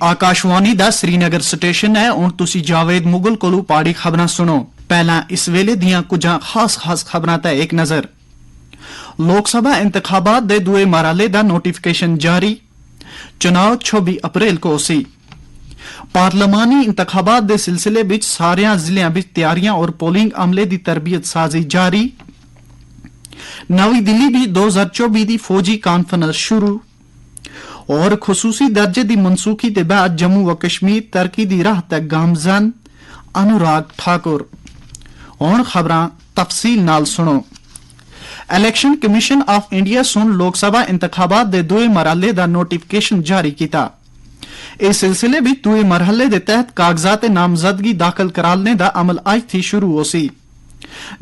आकाशवाणी दा श्रीनगर स्टेशन है। हुण तुसी जावेद मुगल कोलू पाड़ी खबरां सुनो। पहला इस वेले दियां कुछ खास खबरां ते एक नजर। लोकसभा इंतखाबात दे दुए मरहले दा नोटिफिकेशन जारी। चुनाव 26 अप्रैल को सी। पार्लिमानी इंतखाबात दे सिलसिले विच सारियां जिलें विच तैयारियां और पोलिंग अमले दी तरबियत साजी जारी। नवी दिल्ली भी 2024 दी फौजी कॉन्फ्रेंस शुरू। और खसूसी दर्जे दी मनसूखी के बाद जम्मू व कश्मीर तरक्की दी राह तक गामजन। अनुराग ठाकुर। हुण खबरां तफसील नाल सुनो। इलेक्शन कमीशन ऑफ इंडिया सुन लोकसभा इंतखाबात दे दुए मरहले दा नोटिफिकेशन जारी किया। इस सिलसिले विच दुए मरहले दे तहत कागजात नामजदगी दाखिल कराने दा अमल अज थी शुरू हो सी,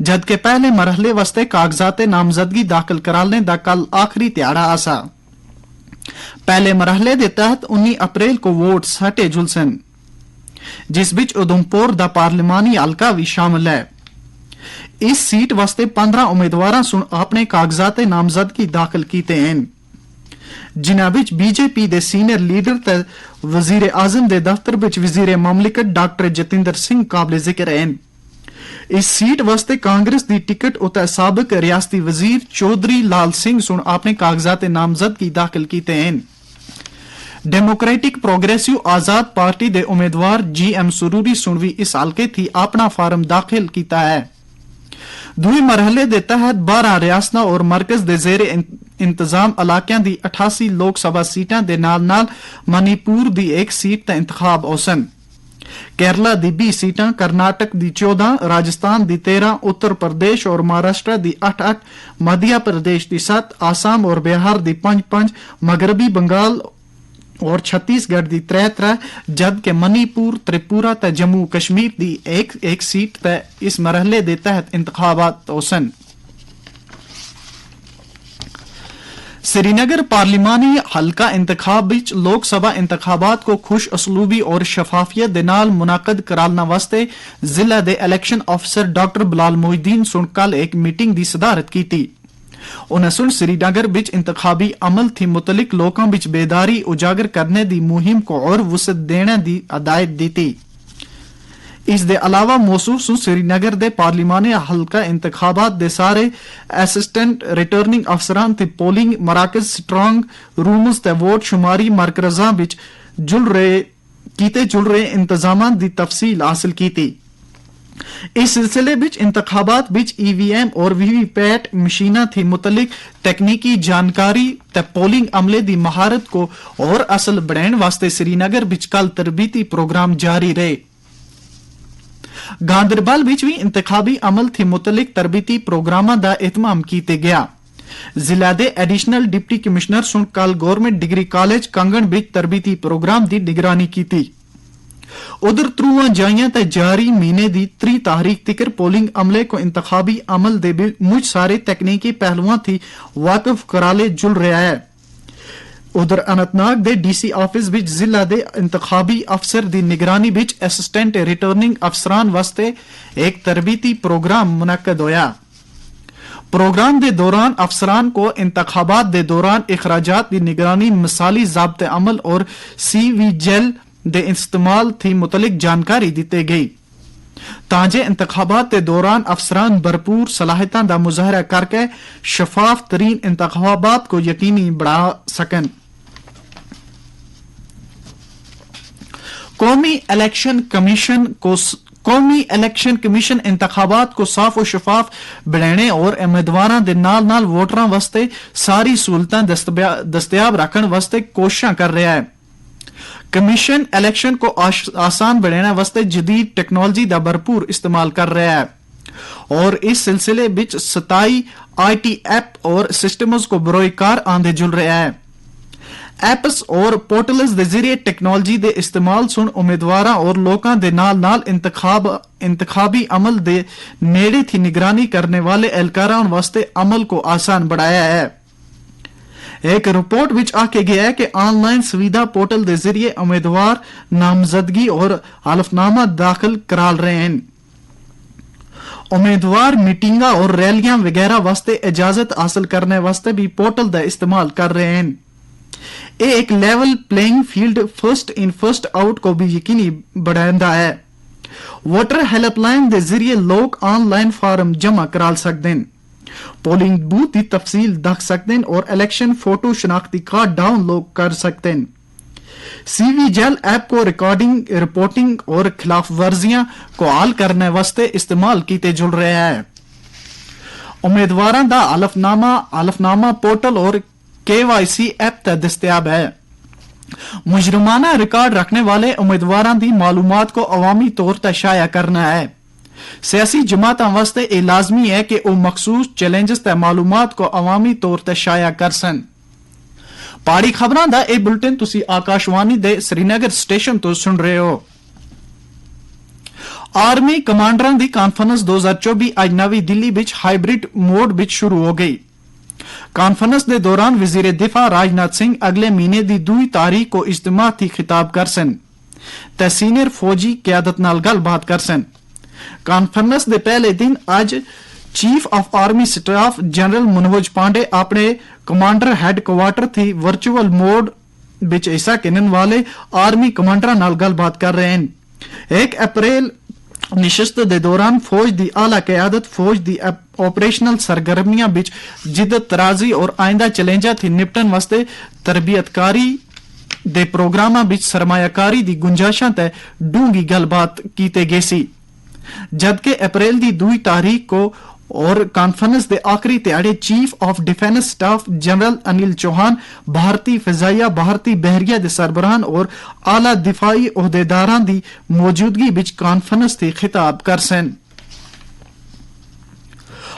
जबकि पहले मरहले वास्ते कागजात नामजदगी दाखिल कराने दा कल आखिरी ध्याड़ा आसा। पहले मरहले दे तहत 19 अप्रैल को वोट सटे जुलसन, जिस विच उधमपुर दा पार्लिमानी हलका भी शामिल है। इस सीट वास्ते 15 उम्मीदवार सुन अपने कागजात नामजदगी दाखिल किए हैं, जिन्हां विच बीजेपी दे सीनियर लीडर ते वजीर आजम दे दफ्तर विच वजीर ममलिकत डॉक्टर जतिंदर सिंह काबिल जिक्र हैं। इस सीट वास्ते कांग्रेस दी टिकट उते साबिक रियासती वजीर चौधरी लाल सिंह सुन अपने कागजात नामजदगी दाखिल किए हैं। डेमोक्रेटिक प्रोग्रेसिव आजाद पार्टी दे उम्मीदवार GM सुरूरी सुन भी इस हलके थी अपना फार्म दाखिल किया है। दुए मरहले दे तहत 12 रियासतां और मरकज दे जेरे इंतजाम इलाकियां दी 88 लोकसभा सीटां दे नाल मणिपुर दी एक सीट दा इंतखाब होसन। केरला दी 20 सीटां, कर्नाटक दी 14, राजस्थान दी 13, उत्तर प्रदेश और महाराष्ट्र दी 8-8, मध्य प्रदेश दी 7, आसाम और बिहार दी 5-5, मगरबी बंगाल और छत्तीसगढ़ दी 3-3, जबकि मणिपुर, त्रिपुरा ते जम्मू कश्मीर दी एक सीट ते इस मरहले दे तहत इंतखाबात होसन। श्रीनगर पार्लिमानी हलका इंतखाब विच लोकसभा इंतखाबात को खुश असलूबी और शफाफियत दे नाल मुनाकद कराने वास्ते जिला दे election officer doctor Bilal Mohiuddin सुन कल एक मीटिंग दी सदारत की थी। उन्हें सुन श्रीनगर विच इंतखाबी अमल थी मुतलिक लोगों विच बेदारी उजागर करने दी मुहिम को और वसत देने दी हदायत दी थी। इस दे अलावा मौसूफ सुन श्रीनगर दे पार्लिमानी हलका इंतखाबात दे सारे असिस्टेंट रिटर्निंग अफसरान ते पोलिंग मराकज, स्ट्रांग रूम्स ते वोट शुमारी मरकज़ां विच जुल रहे इंतजामात दी तफसील हासिल की थी। इस सिलसिले विच इंतखाबात विच EVM और VVPAT मशीना थी मुतलिक तकनीकी जानकारी ते पोलिंग अमले दी महारत को और असल बढ़ाने वास्ते श्रीनगर विच कल तरबीती प्रोग्राम जारी रहे। गांदरबल विच भी इंतखाबी अमल थी मुतलिक तरबीती प्रोग्रामां दा इत्माम कीते गया। जिला दे एडिशनल डिप्टी कमिश्नर सुन कल गवर्नमेंट डिग्री कॉलेज कंगन विच तरबीती प्रोग्राम दी निगरानी की थी। उधर त्रुआं जाइयां ते जारी महीने दी 3 तारीख तिकर पोलिंग अमले को इंतखाबी अमल दे मुझ सारे तकनीकी पहलुआं थी वाकिफ कराले जुल रहा है। उधर अनंतनाग दे DC ऑफिस विच जिला दे इंतखाबी अफसर दी निगरानी विच असिस्टेंट रिटर्निंग अफसरान वास्ते एक तरबीती प्रोग्राम मुनक्कद होया। प्रोग्राम दे दौरान अफसरान को इंतखाबात दे दौरान इखराजात दी निगरानी, मिसाली ज़ाब्ते अमल और CV-जेल दे इस्तेमाल थी मुतलिक जानकारी दी गई, ताजे इंतखाबात के दौरान अफसरान भरपूर सलाहियतां दा मुजाहरा करके शफाफ तरीन इंतखाबात को यकीनी बढ़ा सकन। कौमी इलेक्शन कमीशन इंतखाबात को साफ और शफाफ बढ़ाने और उम्मीदवारों के नाल वोटरां वास्ते सारी सहूलतां दस्तयाब रखने वास्ते कोशिशां कर रहा है। कमीशन इलेक्शन को आसान बनाने वास्ते जदीद टेक्नोलॉजी का भरपूर इस्तेमाल कर रहा है और इस सिलसिले विच 27 IT ऐप और सिस्टम्स को बरोकार आंदे जुल रहा है। एप्स और पोर्टल्स के जरिए टेक्नोलॉजी के इस्तेमाल सुन उम्मीदवार और लोगों के नाल इंतखाबी अमल दे नेड़े थी निगरानी करने वाले एहलकारां वास्ते अमल को आसान बढ़ाया है। एक रिपोर्ट विच आखे गया है कि ऑनलाइन सुविधा पोर्टल के जरिए उम्मीदवार नामजदगी और हलफनामा दाखिल करा रहे हैं। उम्मीदवार मीटिंगा और रैलियां वगैरह वास्ते इजाजत हासिल करने वास्ते भी पोर्टल का इस्तेमाल कर रहे हैं। ਇਹ ਇੱਕ ਲੈਵਲ ਪਲੇਇੰਗ ਫੀਲਡ ਫਸਟ ਇਨ ਫਸਟ ਆਊਟ को भी यकीनी बढ़ाता है। वोटर हेल्पलाइन के जरिए लोग ऑनलाइन फार्म जमा करा सकते हैं, पोलिंग बूथ की तफसील देख सकते हैं और इलेक्शन फोटो शनाख्ती कार्ड डाउनलोड कर सकते हैं। सीवी जेल ऐप को रिपोर्टिंग और खिलाफ वर्जियां को हल करने वास्ते इस्तेमाल किए जुल रहे हैं। उम्मीदवारों का हलफनामा पोर्टल और KYC ऐप तक दस्तयाब है। मुजरमाना रिकॉर्ड रखने वाले उम्मीदवारों की मालूमात को अवामी तौर पर शाया करना है। सियासी जमातों वास्ते यह लाजमी है कि वो मखसूस चैलेंजेस ते मालूमात को अवामी तौर पर शाया कर सन। पहाड़ी खबरां दा यह बुलेटिन तुसी आकाशवाणी दे श्रीनगर स्टेशन तो सुन रहे हो। आर्मी कमांडरां दी कॉन्फ्रेंस 2024 आज नवी दिल्ली विच हाइब्रिड मोड विच शुरू हो गई। कॉन्फ्रेंस के दौरान वजीर दिफा राजनाथ सिंह अगले महीने की 2 तारीख को इज्तिमा थी खिताब कर सन ते सीनियर फौजी क्यादत नाल गलबात कर सन। कॉन्फ्रेंस के पहले दिन आज chief of army staff general Manoj Pande अपने कमांडर हैडक्वार्टर थी वर्चुअल मोड विच हिस्सा लेने वाले आर्मी कमांडर नाल गलबात कर रहे हैं। 1 अप्रैल निशस्त के दौरान फौज की आला क्यादत फौज की ऑपरेशनल सरगर्मियां बिच जिद्दत तराजी और आइंदा चैलेंजा थी निपटन वास्ते तरबियतकारी दे प्रोग्रामां बिच सरमायाकारी दी गुंजाइशां ते डूंगी गलबात कीते गई सी। जबकि अप्रैल की 2 तारीख को और कॉन्फ्रेंस के आखिरी त्याड़े chief of defence staff general Anil Chauhan भारतीय फिजाइया भारतीय बहरिया के सरबराहान और आला दिफाई ओहदेदारां की मौजूदगी विच कॉन्फ्रेंस से खिताब कर सन।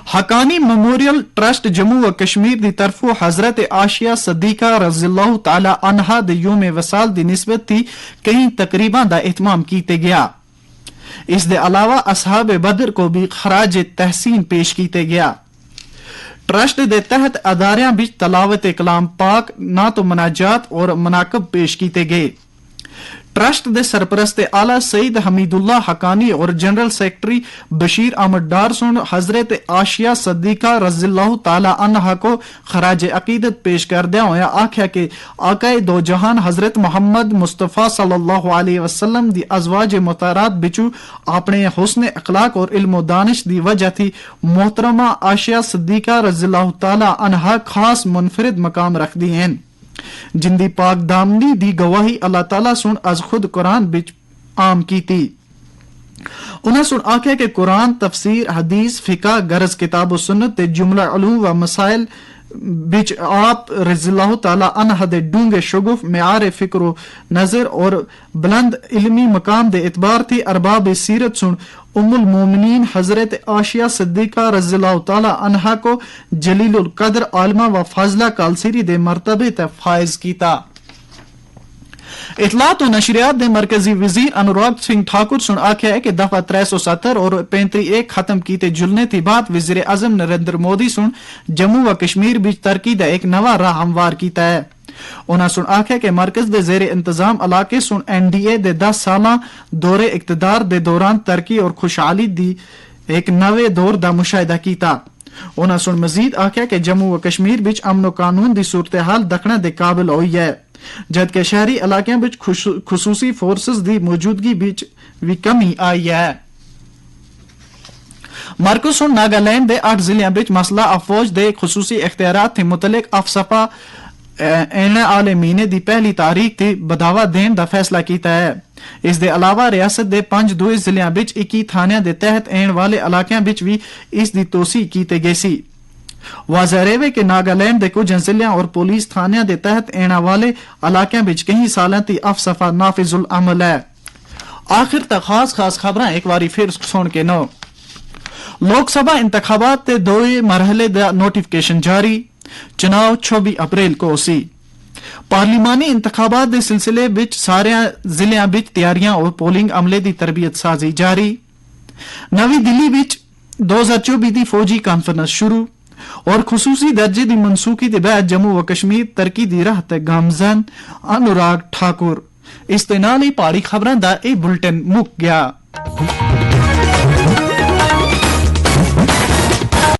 हकानी मेमोरियल ट्रस्ट जम्मू व कश्मीर की तरफों हजरत आशिया सद्दीका रज़ियल्लाहु ताला अन्हा दे योम वसाल की निस्बत थी कई तकरीबां का एहतमाम किया गया। इस दे अलावा असहाब बदर को भी खराज तहसीन पेश किया गया। ट्रस्ट के तहत अदारियां बिच तलावत कलाम पाक ना तो मनाजात और मनाकब पेश किए गए। ट्रस्ट के सरपरस्त आला सईद हमीदुल्ला हकानी और जनरल सेक्रेटरी बशीर अहमद डार सुन हजरत आशिया सद्दीका रज़ियल्लाहु ताला अन्हा को खराज अकीदत पेश करदे होया आख्या कि आकाए दो जहान हजरत मोहम्मद मुस्तफा सल्लल्लाहु अलैहि वसल्लम दी अज़वाज मुताहरात बिचू अपने हुस्न अखलाक और इल्म दानिश दी वजह थी मोहतरमा आशिया सद्दीका रज़ियल्लाहु ताला अन्हा खास मुनफरिद मकाम रखदी हैं, जिंदी पाक दामनी दी गवाही अल्लाह ताला सुन अज खुद कुरान बिच आम की थी। उन्हें सुन आख्या कि कुरान तफसीर हदीस फिका गरज किताब सुन्नत ते जुमला उलूम व मसाइल बिच आप रज़ियल्लाहु ताला अन्हा दे डूंगे शुगुफ मेआर फिक्र नजर और बुलंद इल्मी मकाम दे इतबार थी अरबाब सीरत सुन उम्मुल मोमिनीन हजरत आशिया सिद्दीका रज़ियल्लाहु ताला अन्हा को जलीलुल कद्र आलमा व फाजला कालसीरी दे मर्तबे ते फायज कीता। इतलात और नशरियात दे मरकजी वजीर अनुराग सिंह ठाकुर सुन आख्या है कि दफा 370 और 35 खत्म कीते जुलने थी बाद वजीर आजम नरेंद्र मोदी सुन जम्मू व कश्मीर बिच तरक्की दा एक नवा राह हमवार कीता है। उन्हें सुन आख्या कि मरकज दे जेरे इंतजाम इलाके सुन NDA दे 10 साला दौरे इक्तदार दे दौरान तरक्की और खुशहाली दी एक नवे दौर दा मुशाहिदा कीता। उन्हें सुन मजीद आख्या कि जम्मू व कश्मीर बिच अमन कानून दी सूरत हाल दखने दे काबिल होई है, जबकि शहरी इलाकों बिच खुसूसी फोर्सेस दी मौजूदगी बिच भी कमी आई है। मरकज सुन नागालैंड दे 8 जिलों बिच मसला अफवाज दे खुसूसी इख्तियारात थे मुतलिक अफसफा एने आले महीने दी पहली तारीख थी बढ़ावा देने दा फैसला किया है। इस दे अलावा रियासत दे 5 दूए जिलों बिच 21 थानियां दे तहत आने वाले इलाकों बिच भी इस दी तोसी की गई सी। वाज़ह रहे कि नागालैंड दे कुछ जिलों और पुलिस थानियां दे तहत आने वाले इलाकों बिच कई सालों ती अफसफा नाफिजुल अमल है। आखिर तक खास खबरां एक बारी फिर सुन के नो। लोकसभा इंतखाबात ते 2 मरहले दा नोटिफिकेशन जारी, चुनाव 26 अप्रैल को सी। पार्लिमानी इंतखाबात दे सिलसिले बिच सारे जिलों बिच तैयारियां और पोलिंग अमले दी तरबियत साजी जारी। नवी दिल्ली बिच 2024 दी फौजी कॉन्फ्रेंस शुरू और खुसूसी दर्जे दी मनसूखी दे बाद जम्मू व कश्मीर तरक्की दी राह ते गामजन अनुराग ठाकुर। इस ते नाल ही पहाड़ी खबरां दा ए बुलेटिन मुक गया।